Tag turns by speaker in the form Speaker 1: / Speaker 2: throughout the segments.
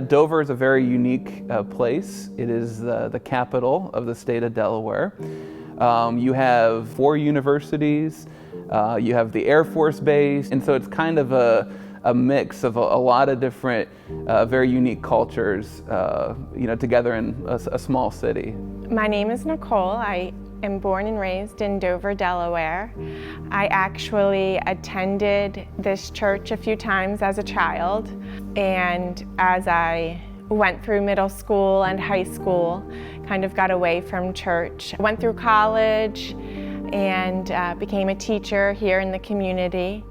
Speaker 1: Dover is a very unique place. It is the capital of the state of Delaware. You have 4 universities, you have the Air Force Base, and so it's kind of a mix of a lot of different, very unique cultures, together in a small city.
Speaker 2: My name is Nicole. I am born and raised in Dover, Delaware. I actually attended this church a few times as a child, and as I went through middle school and high school, kind of got away from church. Went through college and became a teacher here in the community.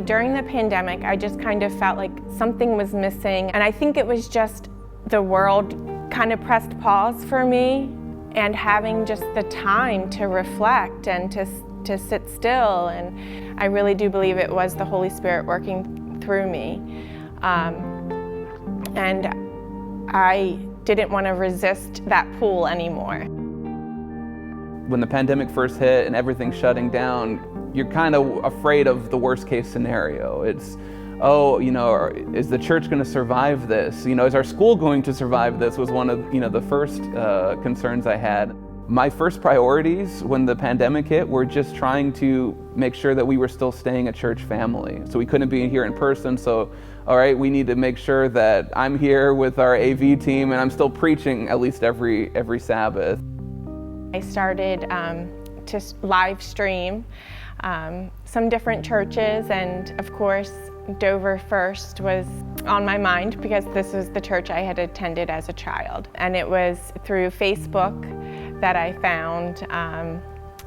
Speaker 2: During the pandemic, I just kind of felt like something was missing, and I think it was just the world kind of pressed pause for me, and having just the time to reflect and to sit still, and I really do believe it was the Holy Spirit working through me. And I didn't want to resist that pull anymore.
Speaker 1: When the pandemic first hit and everything's shutting down, you're kind of afraid of the worst case scenario. It's, is the church going to survive this? Is our school going to survive this? Was one of the first concerns I had. My first priorities when the pandemic hit were just trying to make sure that we were still staying a church family. So we couldn't be here in person, so all right, we need to make sure that I'm here with our AV team and I'm still preaching at least every Sabbath.
Speaker 2: I started to live stream some different churches, and of course Dover First was on my mind because this was the church I had attended as a child. And it was through Facebook that I found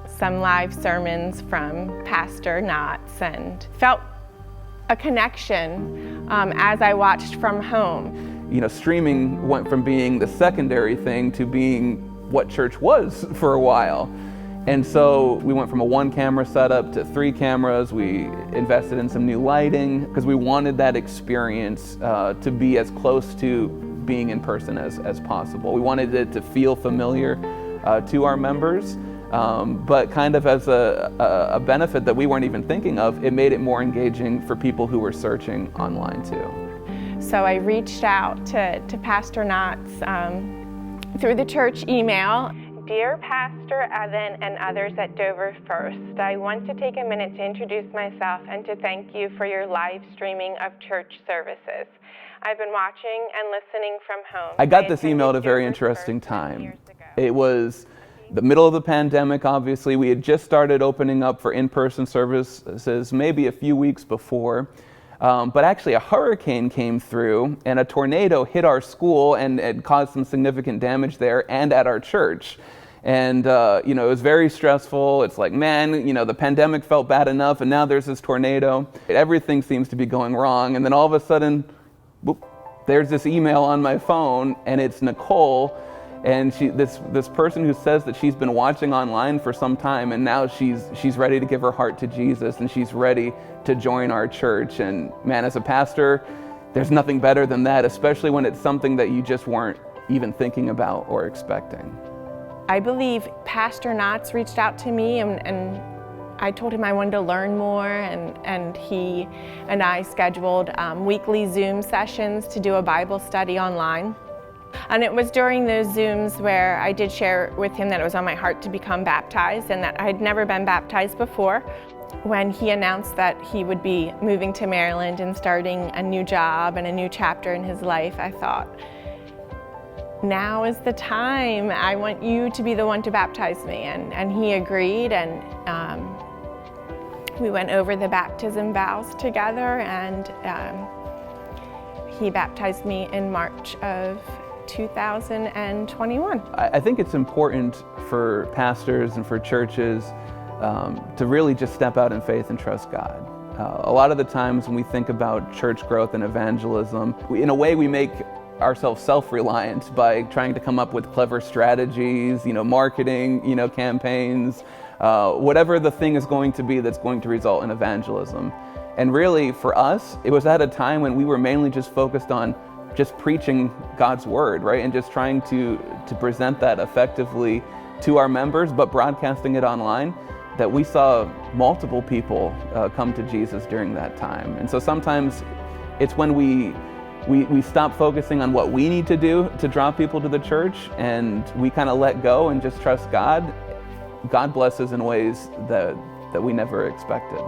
Speaker 2: some live sermons from Pastor Knotts and felt a connection as I watched from home.
Speaker 1: Streaming went from being the secondary thing to being what church was for a while. And so we went from a 1-camera setup to 3 cameras. We invested in some new lighting because we wanted that experience to be as close to being in person as possible. We wanted it to feel familiar to our members, but kind of as a benefit that we weren't even thinking of, it made it more engaging for people who were searching online too.
Speaker 2: So I reached out to Pastor Knotts through the church email. Dear Pastor Evan and others at Dover First, I want to take a minute to introduce myself and to thank you for your live streaming of church services. I've been watching and listening from home.
Speaker 1: I got this email at a very interesting time. It was the middle of the pandemic, obviously. We had just started opening up for in-person services maybe a few weeks before. But actually a hurricane came through and a tornado hit our school and caused some significant damage there and at our church. And it was very stressful. It's like, man, the pandemic felt bad enough and now there's this tornado. Everything seems to be going wrong. And then all of a sudden, whoop, there's this email on my phone and it's Nicole. And this person who says that she's been watching online for some time and now she's ready to give her heart to Jesus and she's ready to join our church. And man, as a pastor, there's nothing better than that, especially when it's something that you just weren't even thinking about or expecting.
Speaker 2: I believe Pastor Knotts reached out to me and I told him I wanted to learn more, and he and I scheduled weekly Zoom sessions to do a Bible study online. And it was during those Zooms where I did share with him that it was on my heart to become baptized and that I had never been baptized before. When he announced that he would be moving to Maryland and starting a new job and a new chapter in his life, I thought, now is the time. I want you to be the one to baptize me. And he agreed, and we went over the baptism vows together, and he baptized me in March of 2021.
Speaker 1: I think it's important for pastors and for churches to really just step out in faith and trust God. A lot of the times when we think about church growth and evangelism, in a way we make ourselves self-reliant by trying to come up with clever strategies, marketing, campaigns, whatever the thing is going to be that's going to result in evangelism. And really, for us, it was at a time when we were mainly just focused on just preaching God's word, right? And just trying to present that effectively to our members, but broadcasting it online. that we saw multiple people come to Jesus during that time. And so sometimes it's when we stop focusing on what we need to do to draw people to the church, and we kind of let go and just trust God. God blesses in ways that we never expected.